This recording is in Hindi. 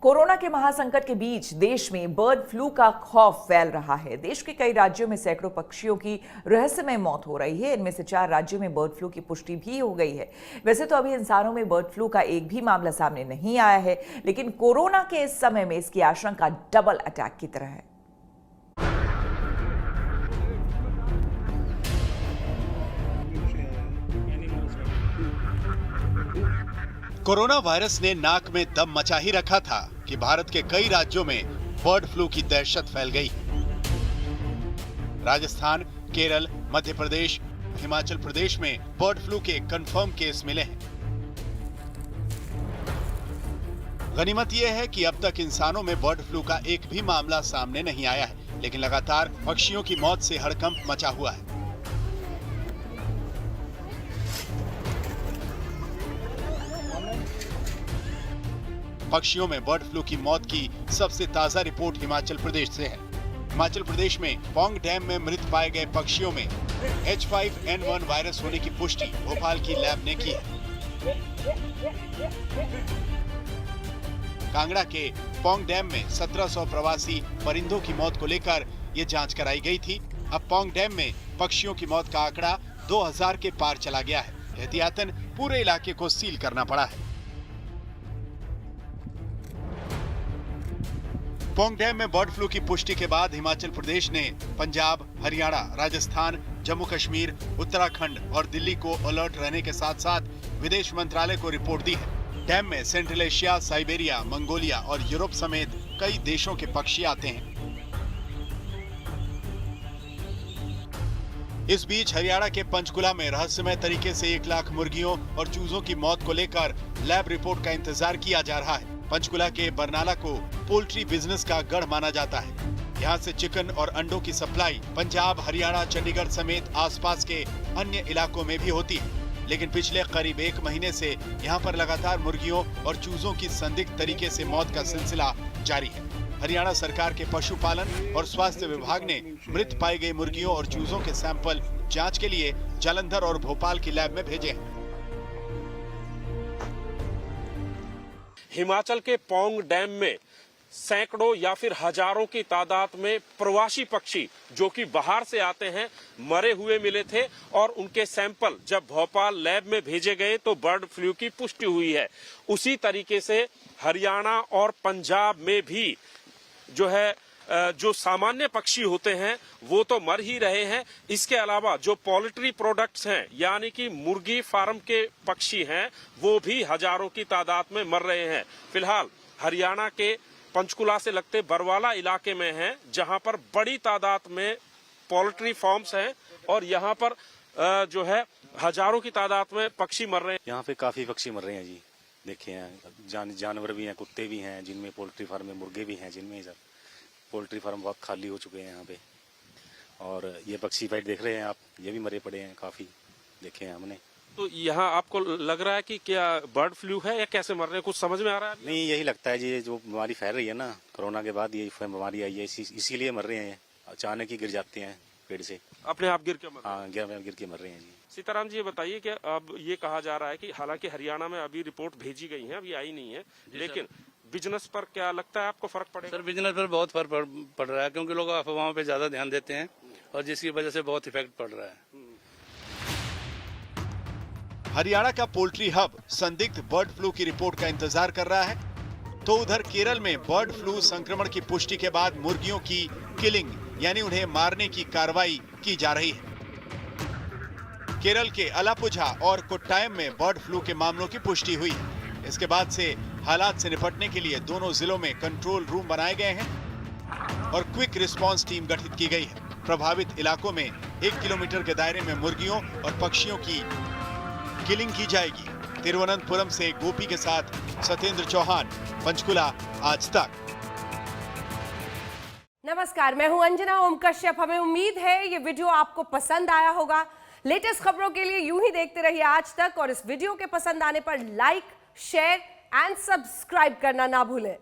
कोरोना के महासंकट के बीच देश में बर्ड फ्लू का खौफ फैल रहा है। देश के कई राज्यों में सैकड़ों पक्षियों की रहस्यमय मौत हो रही है। इनमें से 4 राज्यों में बर्ड फ्लू की पुष्टि भी हो गई है। वैसे तो अभी इंसानों में बर्ड फ्लू का एक भी मामला सामने नहीं आया है, लेकिन कोरोना के इस समय में इसकी आशंका डबल अटैक की तरह है। कोरोना वायरस ने नाक में दम मचा ही रखा था कि भारत के कई राज्यों में बर्ड फ्लू की दहशत फैल गई। राजस्थान, केरल, मध्य प्रदेश, हिमाचल प्रदेश में बर्ड फ्लू के कंफर्म केस मिले हैं। गनीमत यह है कि अब तक इंसानों में बर्ड फ्लू का एक भी मामला सामने नहीं आया है, लेकिन लगातार पक्षियों की मौत से हड़कंप मचा हुआ है। पक्षियों में बर्ड फ्लू की मौत की सबसे ताजा रिपोर्ट हिमाचल प्रदेश से है। हिमाचल प्रदेश में पौंग डैम में मृत पाए गए पक्षियों में H5N1 वायरस होने की पुष्टि भोपाल की लैब ने की है। कांगड़ा के पौंग डैम में 1700 प्रवासी परिंदों की मौत को लेकर ये जांच कराई गई थी। अब पौंग डैम में पक्षियों की मौत का आंकड़ा 2000 के पार चला गया है। एहतियातन पूरे इलाके को सील करना पड़ा है। पौंग डैम में बर्ड फ्लू की पुष्टि के बाद हिमाचल प्रदेश ने पंजाब, हरियाणा, राजस्थान, जम्मू कश्मीर, उत्तराखंड और दिल्ली को अलर्ट रहने के साथ साथ विदेश मंत्रालय को रिपोर्ट दी है। डैम में सेंट्रल एशिया, साइबेरिया, मंगोलिया और यूरोप समेत कई देशों के पक्षी आते हैं। इस बीच हरियाणा के पंचकुला में रहस्यमय तरीके से 1 लाख मुर्गियों और चूजों की मौत को लेकर लैब रिपोर्ट का इंतजार किया जा रहा है। पंचकुला के बरनाला को पोल्ट्री बिजनेस का गढ़ माना जाता है। यहाँ से चिकन और अंडों की सप्लाई पंजाब, हरियाणा, चंडीगढ़ समेत आसपास के अन्य इलाकों में भी होती है। लेकिन पिछले करीब 1 महीने से यहाँ पर लगातार मुर्गियों और चूजों की संदिग्ध तरीके से मौत का सिलसिला जारी है। हरियाणा सरकार के पशुपालन और स्वास्थ्य विभाग ने मृत पाई गई मुर्गियों और चूजों के सैंपल जाँच के लिए जालंधर और भोपाल की लैब में भेजे हैं। हिमाचल के पौंग डैम में सैकड़ों या फिर हजारों की तादाद में प्रवासी पक्षी जो कि बाहर से आते हैं मरे हुए मिले थे और उनके सैंपल जब भोपाल लैब में भेजे गए तो बर्ड फ्लू की पुष्टि हुई है। उसी तरीके से हरियाणा और पंजाब में भी जो सामान्य पक्षी होते हैं वो तो मर ही रहे हैं। इसके अलावा जो पोल्ट्री प्रोडक्ट्स हैं यानी कि मुर्गी फार्म के पक्षी हैं वो भी हजारों की तादाद में मर रहे हैं। फिलहाल हरियाणा के पंचकुला से लगते बरवाला इलाके में हैं जहां पर बड़ी तादाद में पोल्ट्री फार्म्स हैं और यहां पर जो है हजारों की तादाद में पक्षी मर रहे हैं। यहाँ पे काफी पक्षी मर रहे हैं जी। देखिए जानवर भी हैं, कुत्ते भी हैं जिनमें पोल्ट्री फार्म में, मुर्गे भी हैं जिनमें सर पोल्ट्री फार्म बहुत खाली हो चुके हैं यहाँ पे। और ये पक्षी फाइट देख रहे हैं आप, ये भी मरे पड़े हैं काफी, देखे हैं हमने। तो यहाँ आपको लग रहा है कि क्या बर्ड फ्लू है या कैसे मर रहे हैं, कुछ समझ में आ रहा है? नहीं, यही लगता है जी, जो बीमारी फैल रही है ना कोरोना के बाद, ये बीमारी आई है इसीलिए मर रहे हैं। अचानक ही गिर जाते हैं पेड़ से, अपने आप गिर के मर? हाँ, गिर के मर रहे हैं जी। सीताराम जी, ये बताइए कि अब ये कहा जा रहा है कि हालांकि हरियाणा में अभी रिपोर्ट भेजी गई है, अभी आई नहीं है, लेकिन बिजनेस पर क्या लगता है आपको फर्क पड़ेगा? सर, बिजनेस पर बहुत फर्क पड़ रहा है क्योंकि लोग अफवाहों पे ज्यादा ध्यान देते हैं और जिसकी वजह से बहुत इफेक्ट पड़ रहा है। हरियाणा का पोल्ट्री हब संदिग्ध बर्ड फ्लू की रिपोर्ट का इंतजार कर रहा है, तो उधर केरल में बर्ड फ्लू संक्रमण की पुष्टि के बाद मुर्गियों की किलिंग यानी उन्हें मारने की कार्रवाई की जा रही है। केरल के अलापुझा और कोट्टायम में बर्ड फ्लू के मामलों की पुष्टि हुई। इसके बाद से हालात से निपटने के लिए दोनों जिलों में कंट्रोल रूम बनाए गए हैं और क्विक रिस्पांस टीम गठित की गई है। प्रभावित इलाकों में 1 किलोमीटर के दायरे में मुर्गियों और पक्षियों की किलिंग की जाएगी। तिरुवनंतपुरम से गोपी के साथ सत्येंद्र चौहान, पंचकुला, आज तक। नमस्कार, मैं हूं अंजना ओम कश्यप। हमें उम्मीद है ये वीडियो आपको पसंद आया होगा। लेटेस्ट खबरों के लिए यूं ही देखते रहिए आज तक और इस वीडियो के पसंद आने पर लाइक, शेयर एंड सब्सक्राइब करना ना भूलें।